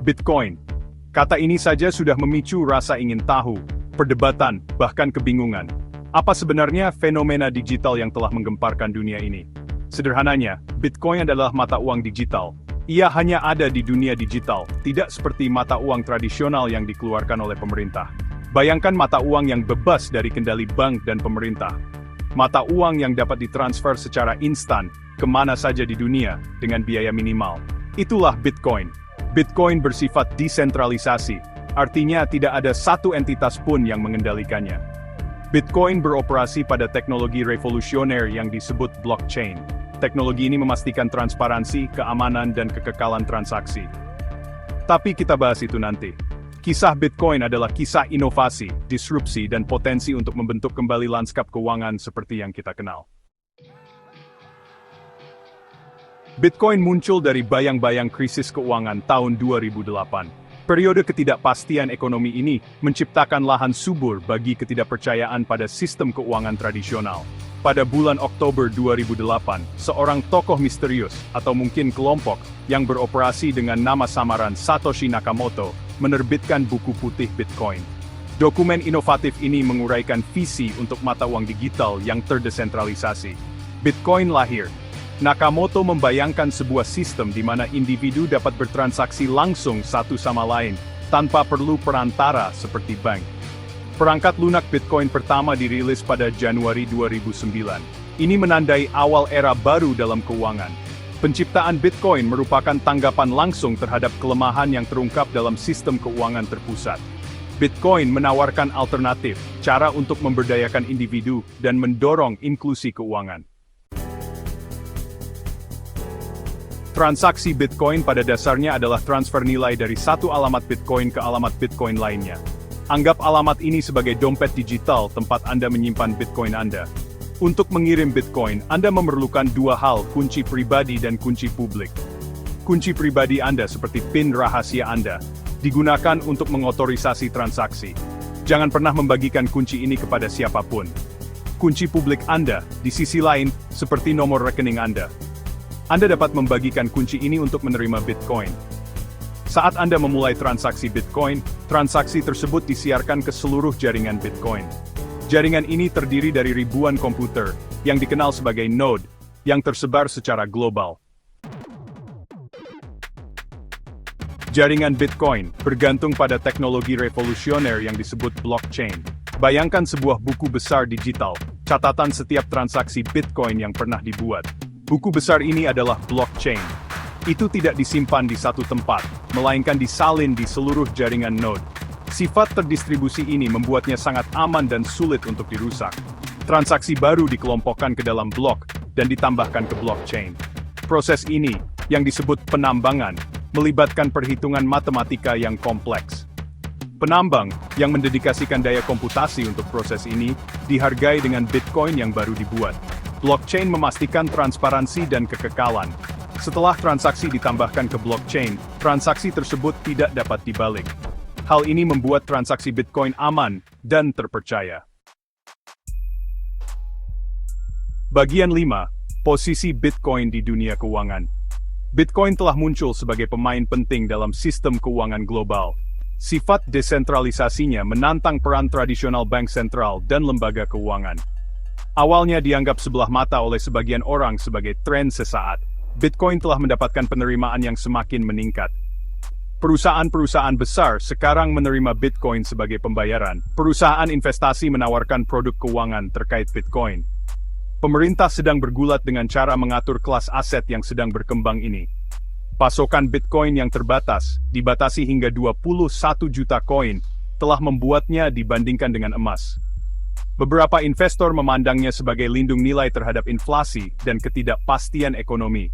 Bitcoin. Kata ini saja sudah memicu rasa ingin tahu, perdebatan, bahkan kebingungan. Apa sebenarnya fenomena digital yang telah menggemparkan dunia ini? Sederhananya, Bitcoin adalah mata uang digital. Ia hanya ada di dunia digital, tidak seperti mata uang tradisional yang dikeluarkan oleh pemerintah. Bayangkan mata uang yang bebas dari kendali bank dan pemerintah. Mata uang yang dapat ditransfer secara instan, kemana saja di dunia, dengan biaya minimal. Itulah Bitcoin. Bitcoin bersifat desentralisasi, artinya tidak ada satu entitas pun yang mengendalikannya. Bitcoin beroperasi pada teknologi revolusioner yang disebut blockchain. Teknologi ini memastikan transparansi, keamanan, dan kekekalan transaksi. Tapi kita bahas itu nanti. Kisah Bitcoin adalah kisah inovasi, disrupsi, dan potensi untuk membentuk kembali lanskap keuangan seperti yang kita kenal. Bitcoin muncul dari bayang-bayang krisis keuangan tahun 2008. Periode ketidakpastian ekonomi ini menciptakan lahan subur bagi ketidakpercayaan pada sistem keuangan tradisional. Pada bulan Oktober 2008, seorang tokoh misterius, atau mungkin kelompok, yang beroperasi dengan nama samaran Satoshi Nakamoto, menerbitkan buku putih Bitcoin. Dokumen inovatif ini menguraikan visi untuk mata uang digital yang terdesentralisasi. Bitcoin lahir. Nakamoto membayangkan sebuah sistem di mana individu dapat bertransaksi langsung satu sama lain, tanpa perlu perantara seperti bank. Perangkat lunak Bitcoin pertama dirilis pada Januari 2009. Ini menandai awal era baru dalam keuangan. Penciptaan Bitcoin merupakan tanggapan langsung terhadap kelemahan yang terungkap dalam sistem keuangan terpusat. Bitcoin menawarkan alternatif, cara untuk memberdayakan individu dan mendorong inklusi keuangan. Transaksi Bitcoin pada dasarnya adalah transfer nilai dari satu alamat Bitcoin ke alamat Bitcoin lainnya. Anggap alamat ini sebagai dompet digital tempat Anda menyimpan Bitcoin Anda. Untuk mengirim Bitcoin, Anda memerlukan dua hal, kunci pribadi dan kunci publik. Kunci pribadi Anda seperti PIN rahasia Anda, digunakan untuk mengotorisasi transaksi. Jangan pernah membagikan kunci ini kepada siapapun. Kunci publik Anda, di sisi lain, seperti nomor rekening Anda. Anda dapat membagikan kunci ini untuk menerima Bitcoin. Saat Anda memulai transaksi Bitcoin, transaksi tersebut disiarkan ke seluruh jaringan Bitcoin. Jaringan ini terdiri dari ribuan komputer, yang dikenal sebagai node, yang tersebar secara global. Jaringan Bitcoin bergantung pada teknologi revolusioner yang disebut blockchain. Bayangkan sebuah buku besar digital, catatan setiap transaksi Bitcoin yang pernah dibuat. Buku besar ini adalah blockchain. Itu tidak disimpan di satu tempat, melainkan disalin di seluruh jaringan node. Sifat terdistribusi ini membuatnya sangat aman dan sulit untuk dirusak. Transaksi baru dikelompokkan ke dalam blok, dan ditambahkan ke blockchain. Proses ini, yang disebut penambangan, melibatkan perhitungan matematika yang kompleks. Penambang, yang mendedikasikan daya komputasi untuk proses ini, dihargai dengan Bitcoin yang baru dibuat. Blockchain memastikan transparansi dan kekekalan. Setelah transaksi ditambahkan ke blockchain, transaksi tersebut tidak dapat dibalik. Hal ini membuat transaksi Bitcoin aman dan terpercaya. Bagian 5. Posisi Bitcoin di dunia keuangan. Bitcoin telah muncul sebagai pemain penting dalam sistem keuangan global. Sifat desentralisasinya menantang peran tradisional bank sentral dan lembaga keuangan. Awalnya dianggap sebelah mata oleh sebagian orang sebagai tren sesaat, Bitcoin telah mendapatkan penerimaan yang semakin meningkat. Perusahaan-perusahaan besar sekarang menerima Bitcoin sebagai pembayaran. Perusahaan investasi menawarkan produk keuangan terkait Bitcoin. Pemerintah sedang bergulat dengan cara mengatur kelas aset yang sedang berkembang ini. Pasokan Bitcoin yang terbatas, dibatasi hingga 21 juta koin, telah membuatnya dibandingkan dengan emas. Beberapa investor memandangnya sebagai lindung nilai terhadap inflasi dan ketidakpastian ekonomi.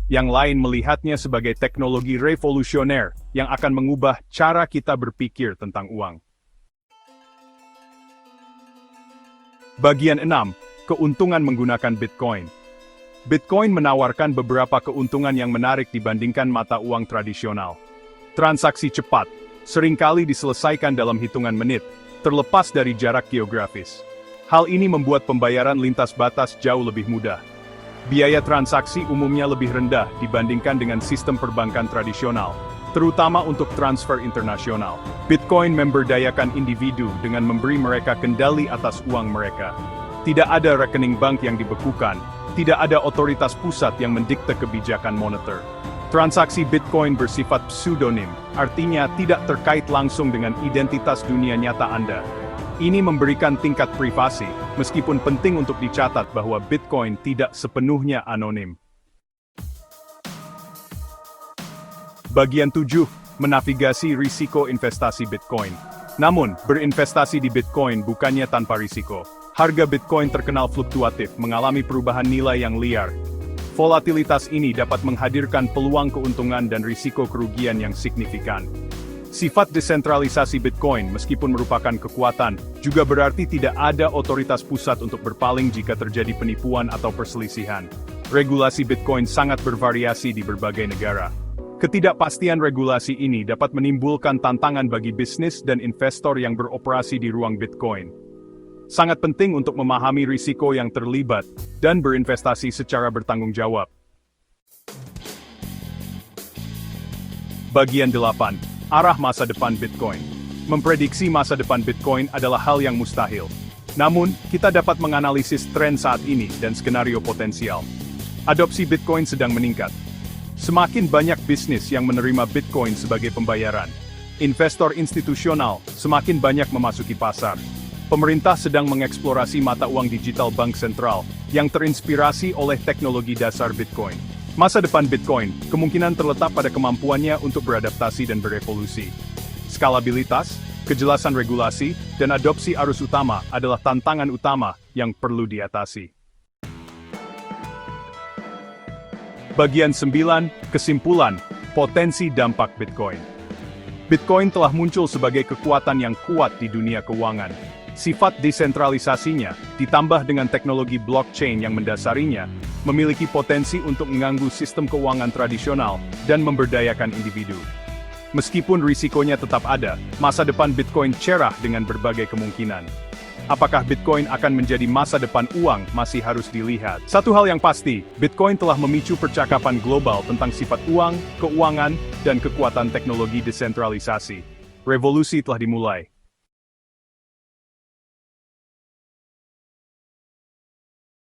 Yang lain melihatnya sebagai teknologi revolusioner yang akan mengubah cara kita berpikir tentang uang. Bagian 6. Keuntungan menggunakan Bitcoin. Bitcoin menawarkan beberapa keuntungan yang menarik dibandingkan mata uang tradisional. Transaksi cepat, seringkali diselesaikan dalam hitungan menit, terlepas dari jarak geografis. Hal ini membuat pembayaran lintas batas jauh lebih mudah. Biaya transaksi umumnya lebih rendah dibandingkan dengan sistem perbankan tradisional, terutama untuk transfer internasional. Bitcoin memberdayakan individu dengan memberi mereka kendali atas uang mereka. Tidak ada rekening bank yang dibekukan, tidak ada otoritas pusat yang mendikte kebijakan moneter. Transaksi Bitcoin bersifat pseudonym, artinya tidak terkait langsung dengan identitas dunia nyata Anda. Ini memberikan tingkat privasi, meskipun penting untuk dicatat bahwa Bitcoin tidak sepenuhnya anonim. Bagian 7. Menavigasi risiko investasi Bitcoin. Namun, berinvestasi di Bitcoin bukannya tanpa risiko. Harga Bitcoin terkenal fluktuatif, mengalami perubahan nilai yang liar. Volatilitas ini dapat menghadirkan peluang keuntungan dan risiko kerugian yang signifikan. Sifat desentralisasi Bitcoin, meskipun merupakan kekuatan, juga berarti tidak ada otoritas pusat untuk berpaling jika terjadi penipuan atau perselisihan. Regulasi Bitcoin sangat bervariasi di berbagai negara. Ketidakpastian regulasi ini dapat menimbulkan tantangan bagi bisnis dan investor yang beroperasi di ruang Bitcoin. Sangat penting untuk memahami risiko yang terlibat dan berinvestasi secara bertanggung jawab. Bagian 8. Arah masa depan Bitcoin. Memprediksi masa depan Bitcoin adalah hal yang mustahil. Namun, kita dapat menganalisis tren saat ini dan skenario potensial. Adopsi Bitcoin sedang meningkat. Semakin banyak bisnis yang menerima Bitcoin sebagai pembayaran. Investor institusional semakin banyak memasuki pasar. Pemerintah sedang mengeksplorasi mata uang digital bank sentral yang terinspirasi oleh teknologi dasar Bitcoin. Masa depan Bitcoin kemungkinan terletak pada kemampuannya untuk beradaptasi dan berevolusi. Skalabilitas, kejelasan regulasi, dan adopsi arus utama adalah tantangan utama yang perlu diatasi. Bagian 9. Kesimpulan, potensi dampak Bitcoin. Bitcoin telah muncul sebagai kekuatan yang kuat di dunia keuangan. Sifat desentralisasinya, ditambah dengan teknologi blockchain yang mendasarinya, memiliki potensi untuk mengganggu sistem keuangan tradisional dan memberdayakan individu. Meskipun risikonya tetap ada, masa depan Bitcoin cerah dengan berbagai kemungkinan. Apakah Bitcoin akan menjadi masa depan uang masih harus dilihat. Satu hal yang pasti, Bitcoin telah memicu percakapan global tentang sifat uang, keuangan, dan kekuatan teknologi desentralisasi. Revolusi telah dimulai.